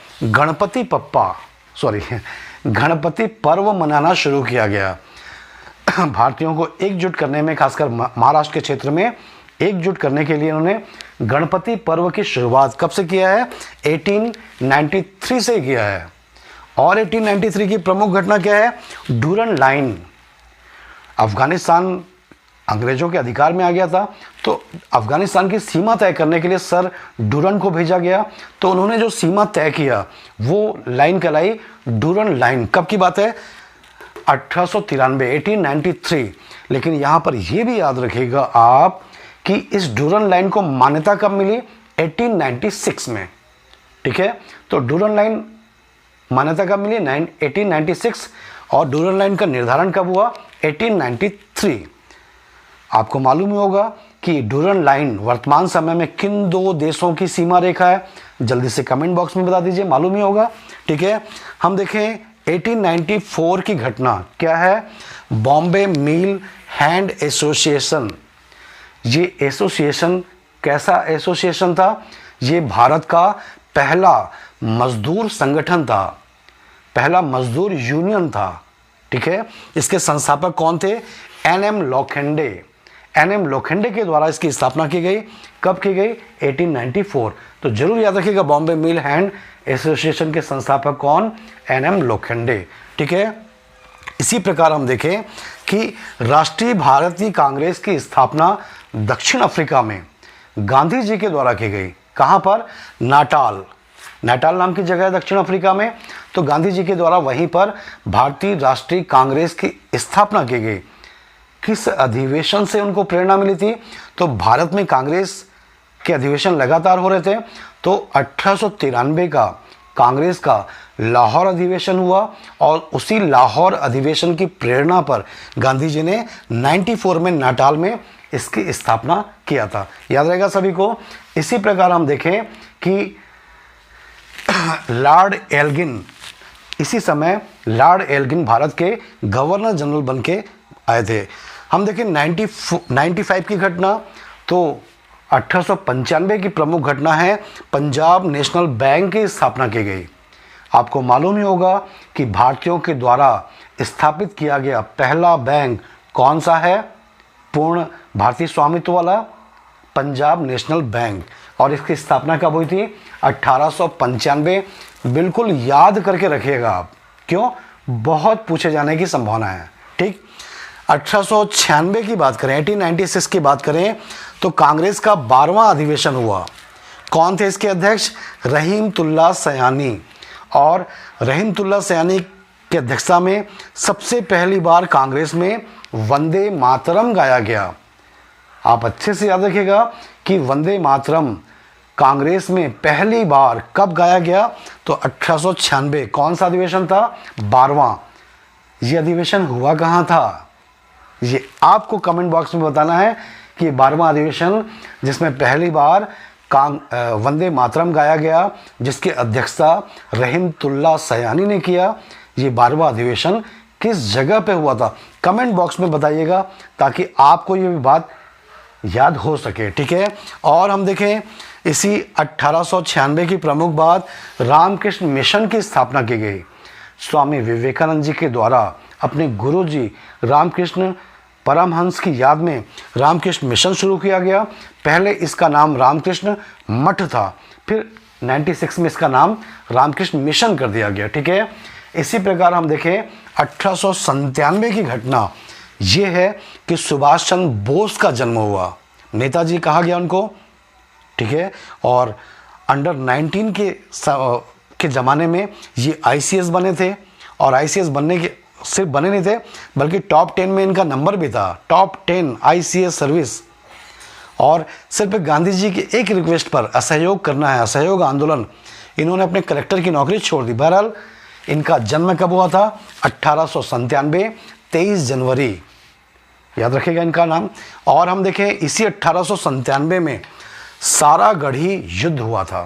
गणपति पर्व मनाना शुरू किया गया। भारतीयों को एकजुट करने में, खासकर महाराष्ट्र के क्षेत्र में एकजुट करने के लिए उन्होंने गणपति पर्व की शुरुआत कब से किया है? 1893 से किया है। और 1893 की प्रमुख घटना क्या है? Durand line. अफगानिस्तान अंग्रेजों के अधिकार में आ गया था, तो अफगानिस्तान की सीमा तय करने के लिए सर डूरन को भेजा गया। तो उन्होंने जो सीमा तय किया वो लाइन कहलाई डूरन लाइन। कब की बात है? 1893, 1893। लेकिन यहाँ पर यह भी याद रखिएगा आप कि इस डूरन लाइन को मान्यता कब मिली? 1896 में। ठीक है, तो डूरन लाइन मान्यता कब मिली? 1896। और डूरन लाइन का निर्धारण कब हुआ? 1893। आपको मालूम ही होगा कि डूरन लाइन वर्तमान समय में किन दो देशों की सीमा रेखा है? जल्दी से कमेंट बॉक्स में बता दीजिए, मालूम ही होगा। ठीक है, हम देखें 1894 की घटना क्या है? बॉम्बे मिल हैंड एसोसिएशन। ये एसोसिएशन कैसा एसोसिएशन था? ये भारत का पहला मजदूर संगठन था, पहला मजदूर यूनियन था। ठीक है, इसके संस्थापक कौन थे? एनएम लोखंडे। एनएम लोखंडे के द्वारा इसकी स्थापना की गई। कब की गई? 1894। तो जरूर याद रखिएगा, बॉम्बे मिल हैंड एसोसिएशन के संस्थापक कौन? एनएम लोखंडे। ठीक है, इसी प्रकार हम देखें कि राष्ट्रीय भारतीय कांग्रेस की स्थापना दक्षिण अफ्रीका में गांधी जी के द्वारा की गई। कहां पर? नाटाल। नाटाल नाम की जगह है दक्षिण अफ्रीका में। तो गांधी जी के द्वारा वहीं पर भारतीय राष्ट्रीय कांग्रेस की स्थापना की गई। किस अधिवेशन से उनको प्रेरणा मिली थी? तो भारत में कांग्रेस के अधिवेशन लगातार हो रहे थे, तो 1893 का कांग्रेस का लाहौर अधिवेशन हुआ और उसी लाहौर अधिवेशन की प्रेरणा पर गांधी जी ने 94 में नाटाल में इसकी स्थापना किया था। याद रहेगा सभी को। इसी प्रकार हम देखें कि लॉर्ड एल्गिन, इसी समय लॉर्ड एल्गिन भारत के गवर्नर जनरल बन के आए थे। हम देखें 95 की घटना, तो 1895 की प्रमुख घटना है पंजाब नेशनल बैंक की स्थापना की गई। आपको मालूम ही होगा कि भारतीयों के द्वारा स्थापित किया गया पहला बैंक कौन सा है? पूर्ण भारतीय स्वामित्व वाला पंजाब नेशनल बैंक। और इसकी स्थापना कब हुई थी? 1895। बिल्कुल याद करके रखिएगा आप, क्यों? बहुत पूछे जाने की संभावना है। ठीक, 1896 की बात करें, 1896 की बात करें, तो कांग्रेस का 12वां अधिवेशन हुआ। कौन थे इसके अध्यक्ष? रहीमतुल्लाह सयानी। और रहीमतुल्लाह सयानी की अध्यक्षता में सबसे पहली बार कांग्रेस में वंदे मातरम गाया गया। आप अच्छे से याद रखिएगा कि वंदे मातरम कांग्रेस में पहली बार कब गाया गया? तो 1896। कौन सा अधिवेशन था? 12वां। ये अधिवेशन हुआ कहाँ था? ये आपको कमेंट बॉक्स में बताना है कि 12वां अधिवेशन जिसमें पहली बार वंदे मातरम गाया गया, जिसकी अध्यक्षता रहीमतुल्लाह सयानी ने किया, ये 12वां अधिवेशन किस जगह पे हुआ था? कमेंट बॉक्स में बताइएगा ताकि आपको ये भी बात याद हो सके। ठीक है, और हम देखें इसी 1896 की प्रमुख बात, रामकृष्ण मिशन की स्थापना की गई। स्वामी विवेकानंद जी के द्वारा अपने गुरु जी रामकृष्ण परमहंस की याद में रामकृष्ण मिशन शुरू किया गया। पहले इसका नाम रामकृष्ण मठ था, फिर 96 में इसका नाम रामकृष्ण मिशन कर दिया गया। ठीक है, इसी प्रकार हम देखें 1897 की घटना ये है कि सुभाष चंद्र बोस का जन्म हुआ। नेताजी कहा गया उनको। ठीक है, और अंडर 19 के ज़माने में ये आईसीएस बने थे, और आईसीएस बनने के सिर्फ बने नहीं थे बल्कि टॉप 10 में इनका नंबर भी था, टॉप 10 आईसीएस सर्विस। और सिर्फ गांधी जी की एक रिक्वेस्ट पर असहयोग करना है, असहयोग आंदोलन, इन्होंने अपने कलेक्टर की नौकरी छोड़ दी। बहरहाल इनका जन्म कब हुआ था? 1897, 23 जनवरी। याद रखिएगा इनका नाम। और हम देखें इसी 1897 में सारागढ़ी युद्ध हुआ था।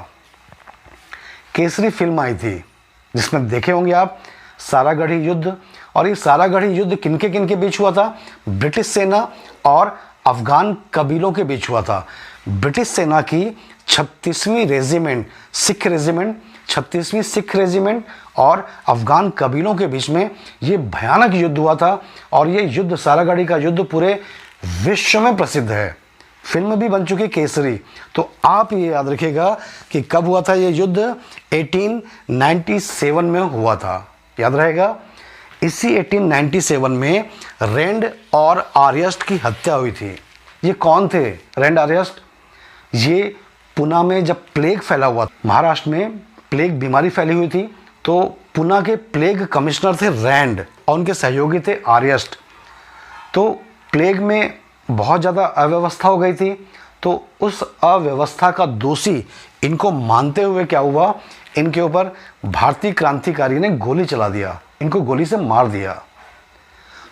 केसरी फिल्म आई थी जिसमें देखे होंगे आप सारागढ़ी युद्ध। और ये सारागढ़ी युद्ध किनके किनके बीच हुआ था? ब्रिटिश सेना और अफगान कबीलों के बीच हुआ था। ब्रिटिश सेना की 36वीं रेजिमेंट सिख रेजिमेंट, 36वीं सिख रेजिमेंट और अफगान कबीलों के बीच में ये भयानक युद्ध हुआ था। और ये युद्ध, सारागढ़ी का युद्ध, पूरे विश्व में प्रसिद्ध है। फिल्म भी बन चुकी केसरी। तो आप ये याद रखिएगा कि कब हुआ था ये युद्ध? 1897 में हुआ था। याद रहेगा। इसी 1897 में रेंड और आर्यस्ट की हत्या हुई थी। ये कौन थे रैंड आर्यस्ट? ये पुणे में जब प्लेग फैला हुआ, महाराष्ट्र में प्लेग बीमारी फैली हुई थी, तो पुणे के प्लेग कमिश्नर थे रैंड और उनके सहयोगी थे आर्यस्ट। तो प्लेग में बहुत ज़्यादा अव्यवस्था हो गई थी, तो उस अव्यवस्था का दोषी इनको मानते हुए क्या हुआ, इनके ऊपर भारतीय क्रांतिकारी ने गोली चला दिया, इनको गोली से मार दिया।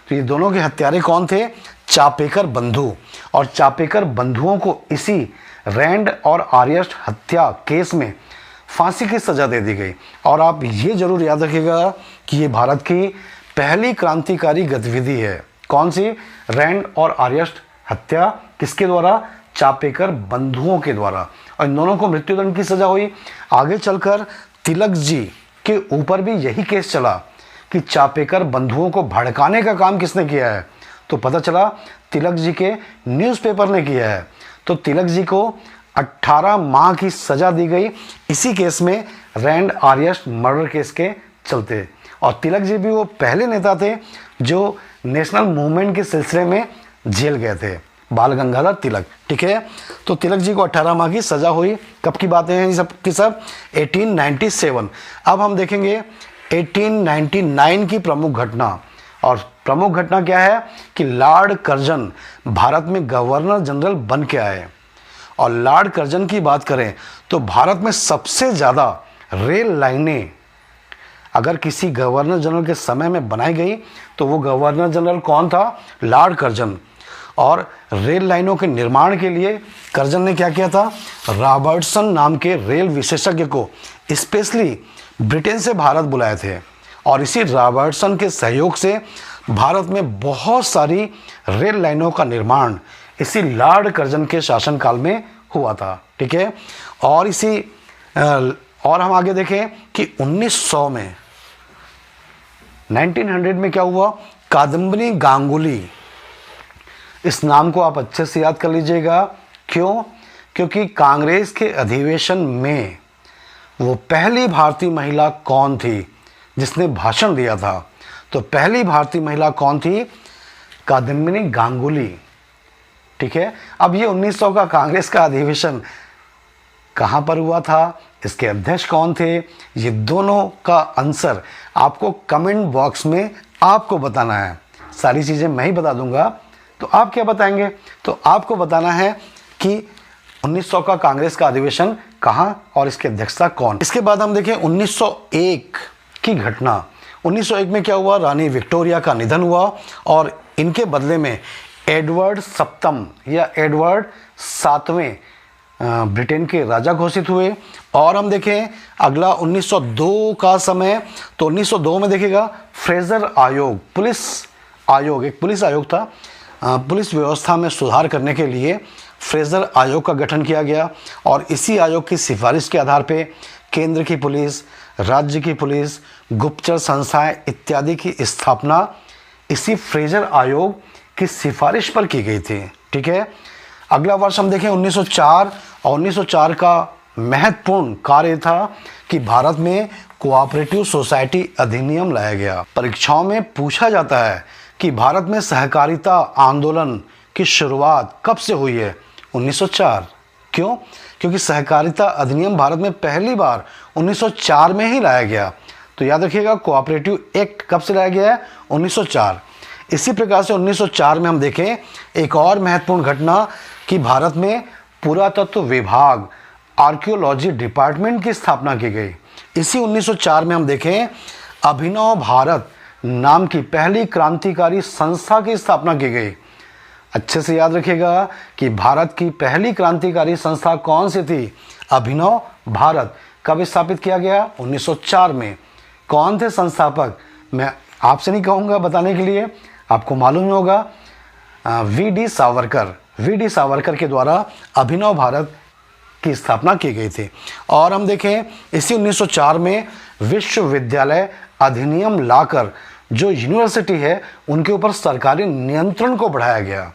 तो ये दोनों के हत्यारे कौन थे? चापेकर बंधु। और चापेकर बंधुओं को इसी रैंड और आर्यस्ट हत्या केस में फांसी की सज़ा दे दी गई। और आप ये जरूर याद रखिएगा कि ये भारत की पहली क्रांतिकारी गतिविधि है। कौन सी? रैंड और आर्यस्ट हत्या किसके द्वारा? चापेकर बंधुओं के द्वारा। और इन दोनों को मृत्युदंड की सज़ा हुई। आगे चलकर तिलक जी के ऊपर भी यही केस चला कि चापेकर बंधुओं को भड़काने का काम किसने किया है, तो पता चला तिलक जी के न्यूज़पेपर ने किया है। तो तिलक जी को 18 माह की सज़ा दी गई इसी केस में, रैंड आर्यस्ट मर्डर केस के चलते। और तिलक जी भी वो पहले नेता थे जो नेशनल मूवमेंट के सिलसिले में जेल गए थे, बाल गंगाधर तिलक। ठीक है, तो तिलक जी को 18 माह की सज़ा हुई। कब की बातें हैं ये सब की सब? 1897। अब हम देखेंगे 1899 की प्रमुख घटना। और प्रमुख घटना क्या है कि लॉर्ड कर्जन भारत में गवर्नर जनरल बन के आए। और लॉर्ड कर्जन की बात करें तो भारत में सबसे ज़्यादा रेल लाइनें अगर किसी गवर्नर जनरल के समय में बनाई गई तो वो गवर्नर जनरल कौन था? Lord Curzon. और रेल लाइनों के निर्माण के लिए कर्जन ने क्या किया था? रॉबर्टसन नाम के रेल विशेषज्ञ को स्पेशली ब्रिटेन से भारत बुलाए थे। और इसी रॉबर्टसन के सहयोग से भारत में बहुत सारी रेल लाइनों का निर्माण इसी लॉर्ड कर्जन के शासनकाल में हुआ था। ठीक है, और इसी और हम आगे देखें कि 1900 में 1900 में क्या हुआ? कादम्बनी गांगुली, इस नाम को आप अच्छे से याद कर लीजिएगा। क्यों? क्योंकि कांग्रेस के अधिवेशन में वो पहली भारतीय महिला कौन थी जिसने भाषण दिया था? तो पहली भारतीय महिला कौन थी? कादम्बिनी गांगुली। ठीक है, अब ये 1900 का कांग्रेस का अधिवेशन कहाँ पर हुआ था, इसके अध्यक्ष कौन थे, ये दोनों का आंसर आपको कमेंट बॉक्स में आपको बताना है। सारी चीज़ें मैं ही बता दूंगा, तो आप क्या बताएंगे? तो आपको बताना है कि 1900 का कांग्रेस का अधिवेशन कहाँ और इसके अध्यक्षता कौन। इसके बाद हम देखें 1901 की घटना। 1901 में क्या हुआ? रानी विक्टोरिया का निधन हुआ और इनके बदले में एडवर्ड सप्तम या एडवर्ड सातवें ब्रिटेन के राजा घोषित हुए। और हम देखें अगला 1902 का समय, तो 1902 में देखिएगा फ्रेजर आयोग, पुलिस आयोग, एक पुलिस आयोग था, पुलिस व्यवस्था में सुधार करने के लिए फ्रेजर आयोग का गठन किया गया। और इसी आयोग की सिफारिश के आधार पे केंद्र की पुलिस, राज्य की पुलिस, गुप्तचर संस्थाएं इत्यादि की स्थापना इसी फ्रेजर आयोग की सिफारिश पर की गई थी। ठीक है, अगला वर्ष हम देखें 1904, और 1904 का महत्वपूर्ण कार्य था कि भारत में कोऑपरेटिव सोसाइटी अधिनियम लाया गया। परीक्षाओं में पूछा जाता है कि भारत में सहकारिता आंदोलन की शुरुआत कब से हुई है? 1904। क्यों? क्योंकि सहकारिता अधिनियम भारत में पहली बार 1904 में ही लाया गया। तो याद रखिएगा कोऑपरेटिव एक्ट कब से लाया गया है? 1904। इसी प्रकार से 1904 में हम देखें एक और महत्वपूर्ण घटना कि भारत में पुरातत्व विभाग, आर्कियोलॉजी डिपार्टमेंट की स्थापना की गई। इसी 1904 में हम देखें अभिनव भारत नाम की पहली क्रांतिकारी संस्था की स्थापना की गई। अच्छे से याद रखिएगा कि भारत की पहली क्रांतिकारी संस्था कौन सी थी? अभिनव भारत। कब स्थापित किया गया? 1904 में। कौन थे संस्थापक? मैं आपसे नहीं कहूँगा बताने के लिए, आपको मालूम होगा। वी.डी. सावरकर, वी.डी. सावरकर के द्वारा अभिनव भारत की स्थापना की गई थी। और हम देखें इसी 1904 में विश्वविद्यालय अधिनियम लाकर जो यूनिवर्सिटी है उनके ऊपर सरकारी नियंत्रण को बढ़ाया गया।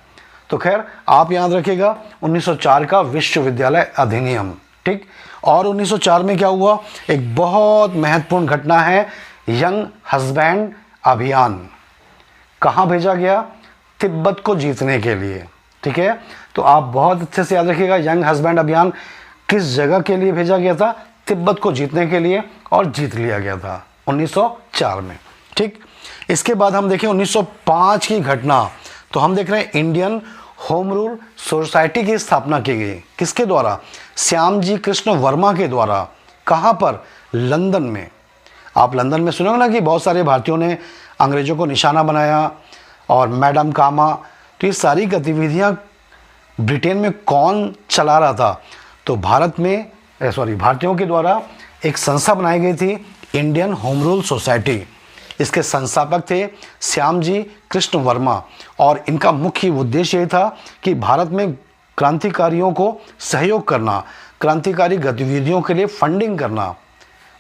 तो खैर आप याद रखिएगा 1904 का विश्वविद्यालय अधिनियम। ठीक, और 1904 में क्या हुआ? एक बहुत महत्वपूर्ण घटना है, यंग हस्बैंड अभियान। कहाँ भेजा गया? तिब्बत को जीतने के लिए। ठीक है, तो आप बहुत अच्छे से याद रखिएगा, यंग हस्बैंड अभियान किस जगह के लिए भेजा गया था? तिब्बत को जीतने के लिए, और जीत लिया गया था 1904 में। ठीक, इसके बाद हम देखें 1905 की घटना, तो हम देख रहे हैं इंडियन होम रूल सोसाइटी की स्थापना की गई। किसके द्वारा? श्यामजी कृष्ण वर्मा के द्वारा। कहाँ पर? लंदन में। आप लंदन में सुनोगे ना कि बहुत सारे भारतीयों ने अंग्रेज़ों को निशाना बनाया, और मैडम कामा, तो ये सारी गतिविधियाँ ब्रिटेन में कौन चला रहा था? तो भारतीयों के द्वारा एक संस्था बनाई गई थी, इंडियन होम रूल सोसाइटी। इसके संस्थापक थे श्यामजी कृष्ण वर्मा, और इनका मुख्य उद्देश्य ये था कि भारत में क्रांतिकारियों को सहयोग करना, क्रांतिकारी गतिविधियों के लिए फंडिंग करना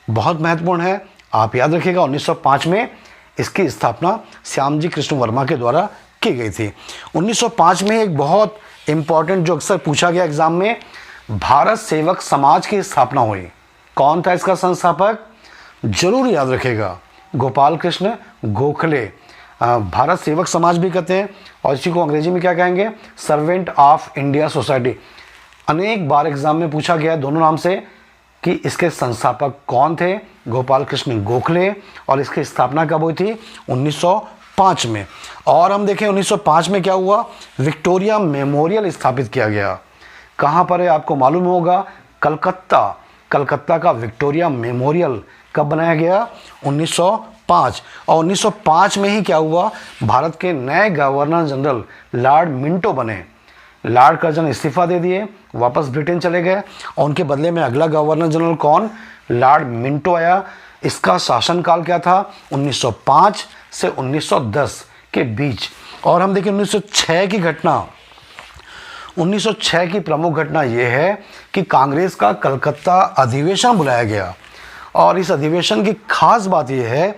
बहुत महत्वपूर्ण है। आप याद रखिएगा 1905 में इसकी स्थापना श्यामजी कृष्ण वर्मा के द्वारा की गई थी। 1905 में एक बहुत इम्पॉर्टेंट जो अक्सर पूछा गया एग्जाम में, भारत सेवक समाज की स्थापना हुई। कौन था इसका संस्थापक? जरूर याद रखेगा, गोपाल कृष्ण गोखले। भारत सेवक समाज भी कहते हैं, और इसी को अंग्रेजी में क्या कहेंगे? Servant of India society. अनेक बार एग्जाम में पूछा गया है दोनों नाम से कि इसके संस्थापक कौन थे? गोपाल कृष्ण गोखले। और इसकी स्थापना कब हुई थी? 1905 में। और हम देखें 1905 में क्या हुआ? विक्टोरिया मेमोरियल स्थापित किया गया। कहाँ पर है? आपको मालूम होगा, कलकत्ता का विक्टोरिया मेमोरियल कब बनाया गया? 1905। और 1905 में ही क्या हुआ? भारत के नए गवर्नर जनरल लॉर्ड मिंटो बने। लॉर्ड कर्जन इस्तीफा दे दिए, वापस ब्रिटेन चले गए, और उनके बदले में अगला गवर्नर जनरल कौन? लॉर्ड मिंटो आया। इसका शासनकाल क्या था? 1905 से 1910 के बीच। और हम देखें 1906 की घटना। 1906 की प्रमुख घटना यह है कि कांग्रेस का कलकत्ता अधिवेशन बुलाया गया, और इस अधिवेशन की खास बात यह है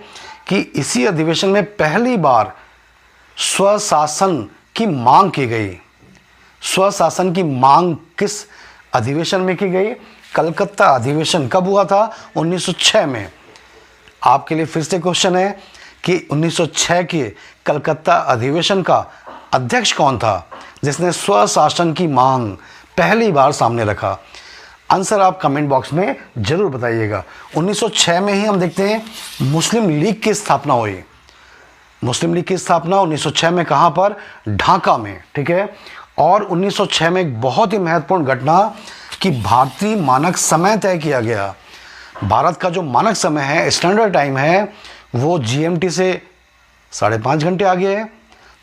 कि इसी अधिवेशन में पहली बार स्वशासन की मांग की गई। स्वशासन की मांग किस अधिवेशन में की गई? कलकत्ता अधिवेशन। कब हुआ था? 1906 में। आपके लिए फिर से क्वेश्चन है कि 1906 के कलकत्ता अधिवेशन का अध्यक्ष कौन था जिसने स्वशासन की मांग पहली बार सामने रखा? आंसर आप कमेंट बॉक्स में जरूर बताइएगा। 1906 में ही हम देखते हैं मुस्लिम लीग की स्थापना हुई। मुस्लिम लीग की स्थापना 1906 में कहाँ पर? ढाका में। ठीक है। और 1906 में एक बहुत ही महत्वपूर्ण घटना कि भारतीय मानक समय तय किया गया। भारत का जो मानक समय है, स्टैंडर्ड टाइम है, वो जीएमटी से 5.5 घंटे आगे है।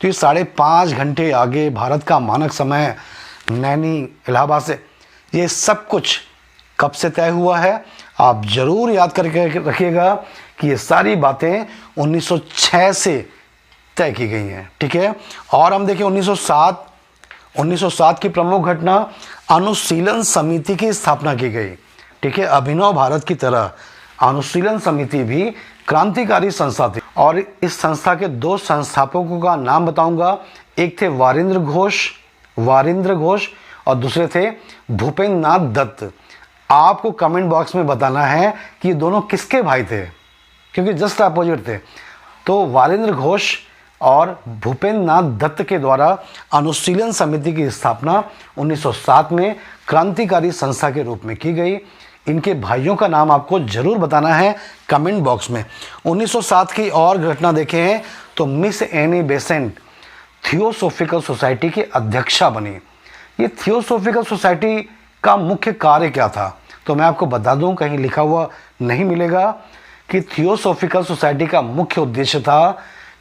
तो ये 5.5 घंटे आगे भारत का मानक समय नैनी इलाहाबाद से, ये सब कुछ कब से तय हुआ है? आप ज़रूर याद करके रखिएगा कि ये सारी बातें 1906 से तय की गई हैं। ठीक है। और हम देखें 1907 की प्रमुख घटना, अनुशीलन समिति की स्थापना की गई। ठीक है। अभिनव भारत की तरह अनुशीलन समिति भी क्रांतिकारी संस्था थी, और इस संस्था के 2 संस्थापकों का नाम बताऊंगा। एक थे वारिंद्र घोष और दूसरे थे भूपेंद्र नाथ दत्त। आपको कमेंट बॉक्स में बताना है कि ये दोनों किसके भाई थे, क्योंकि जस्ट अपोजिट थे। तो वारिंद्र घोष और भूपेंद्र नाथ दत्त के द्वारा अनुशीलन समिति की स्थापना 1907 में क्रांतिकारी संस्था के रूप में की गई। इनके भाइयों का नाम आपको जरूर बताना है कमेंट बॉक्स में। 1907 की और घटना देखें हैं तो miss Annie Besant theosophical society की अध्यक्षा बनी। ये थियोसॉफिकल सोसाइटी का मुख्य कार्य क्या था? तो मैं आपको बता दूं, कहीं लिखा हुआ नहीं मिलेगा कि थियोसॉफिकल सोसाइटी का मुख्य उद्देश्य था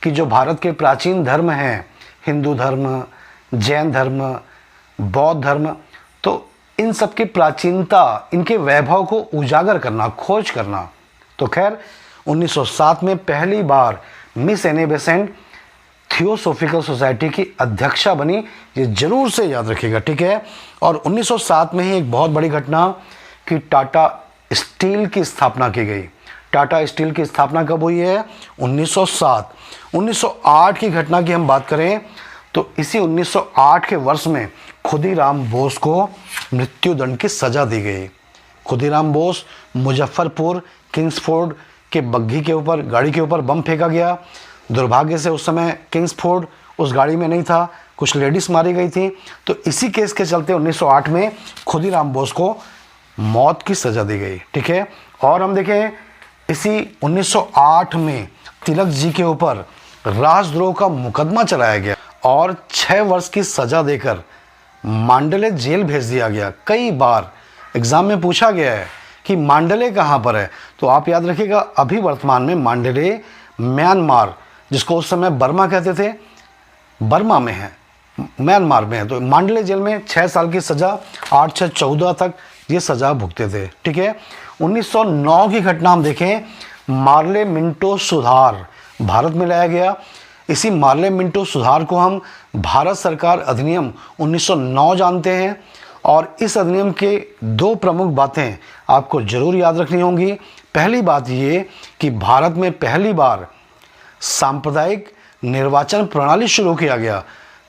कि जो भारत के प्राचीन धर्म हैं, हिंदू धर्म, जैन धर्म, बौद्ध धर्म, तो इन सब की प्राचीनता, इनके वैभव को उजागर करना, खोज करना। तो खैर 1907 में पहली बार miss Annie Besant theosophical society की अध्यक्षा बनी। ये जरूर से याद रखिएगा। ठीक है। और 1907 में ही एक बहुत बड़ी घटना कि टाटा स्टील की स्थापना की गई। टाटा स्टील की स्थापना कब हुई है? 1907। 1908 की घटना की हम बात करें तो इसी 1908 के वर्ष में खुदीराम बोस को मृत्युदंड की सजा दी गई। खुदीराम बोस, मुजफ्फरपुर किंग्सफोर्ड के बग्घी के ऊपर, गाड़ी के ऊपर बम फेंका गया। दुर्भाग्य से उस समय किंग्सफोर्ड उस गाड़ी में नहीं था, कुछ लेडीज़ मारी गई थी। तो इसी केस के चलते 1908 में खुदीराम बोस को मौत की सज़ा दी गई। ठीक है, और हम देखें इसी 1908 में तिलक जी के ऊपर राजद्रोह का मुकदमा चलाया गया और 6 वर्ष की सज़ा देकर मांडले जेल भेज दिया गया। कई बार एग्ज़ाम में पूछा गया है कि मांडले कहाँ पर है, तो आप याद रखिएगा अभी वर्तमान में मांडले म्यांमार, जिसको उस समय बर्मा कहते थे, बर्मा में है, म्यांमार में है। तो मांडले जेल में 6 साल की सज़ा, 8 6 14 तक ये सज़ा भुगते थे। ठीक है, 1909 की घटना हम देखें, मार्ले मिंटो सुधार भारत में लाया गया। इसी मार्ले मिंटो सुधार को हम भारत सरकार अधिनियम 1909 जानते हैं। और इस अधिनियम के 2 प्रमुख बातें आपको जरूर याद रखनी होंगी। पहली बात ये कि भारत में पहली बार सांप्रदायिक निर्वाचन प्रणाली शुरू किया गया,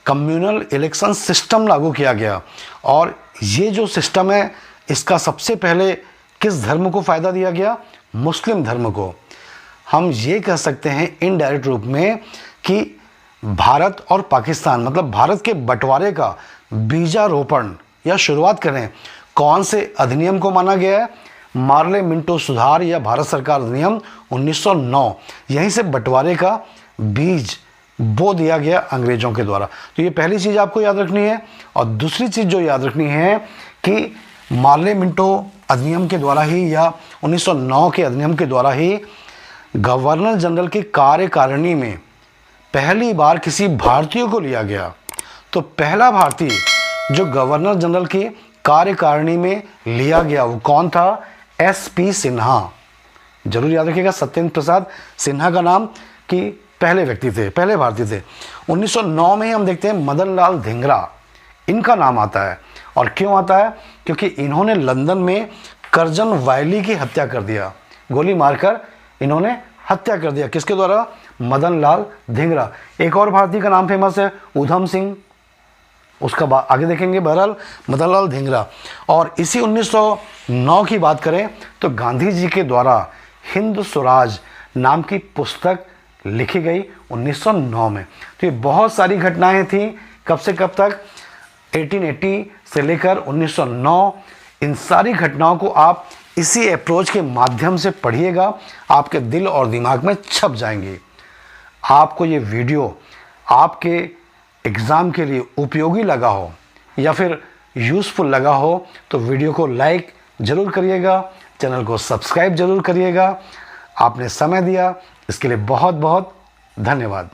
कम्युनल इलेक्शन सिस्टम लागू किया गया। और ये जो सिस्टम है इसका सबसे पहले किस धर्म को फ़ायदा दिया गया? मुस्लिम धर्म को। हम ये कह सकते हैं इनडायरेक्ट रूप में कि भारत और पाकिस्तान, मतलब भारत के बंटवारे का बीजारोपण या शुरुआत करें कौन से अधिनियम को माना गया है? मार्ले मिंटो सुधार या भारत सरकार अधिनियम 1909। यहीं से बंटवारे का बीज बो दिया गया अंग्रेजों के द्वारा। तो ये पहली चीज़ आपको याद रखनी है। और दूसरी चीज़ जो याद रखनी है कि मार्ले मिंटो अधिनियम के द्वारा ही या 1909 के अधिनियम के द्वारा ही गवर्नर जनरल की कार्यकारिणी में पहली बार किसी भारतीय को लिया गया। तो पहला भारतीय जो गवर्नर जनरल की कार्यकारिणी में लिया गया वो कौन था? SP सिन्हा। जरूर याद रखिएगा, सत्येंद्र प्रसाद सिन्हा का नाम कि पहले व्यक्ति थे, पहले भारतीय थे। 1909 में ही हम देखते हैं मदन लाल धिंगरा, इनका नाम आता है। और क्यों आता है? क्योंकि इन्होंने लंदन में कर्जन वायली की हत्या कर दिया, गोली मारकर इन्होंने हत्या कर दिया। किसके द्वारा? मदन लाल धिंगरा। एक और भारतीय का नाम फेमस है ऊधम सिंह, उसका आगे देखेंगे। बहरहाल मदन लाल धिंगरा। और इसी 1909 की बात करें तो गांधी जी के द्वारा हिंद स्वराज नाम की पुस्तक लिखी गई 1909 में। तो ये बहुत सारी घटनाएं थी, कब से कब तक? 1880 से लेकर 1909। इन सारी घटनाओं को आप इसी अप्रोच के माध्यम से पढ़िएगा, आपके दिल और दिमाग में छप जाएंगी। आपको ये वीडियो आपके एग्ज़ाम के लिए उपयोगी लगा हो या फिर यूज़फुल लगा हो तो वीडियो को लाइक ज़रूर करिएगा, चैनल को सब्सक्राइब ज़रूर करिएगा। आपने समय दिया इसके लिए बहुत बहुत धन्यवाद।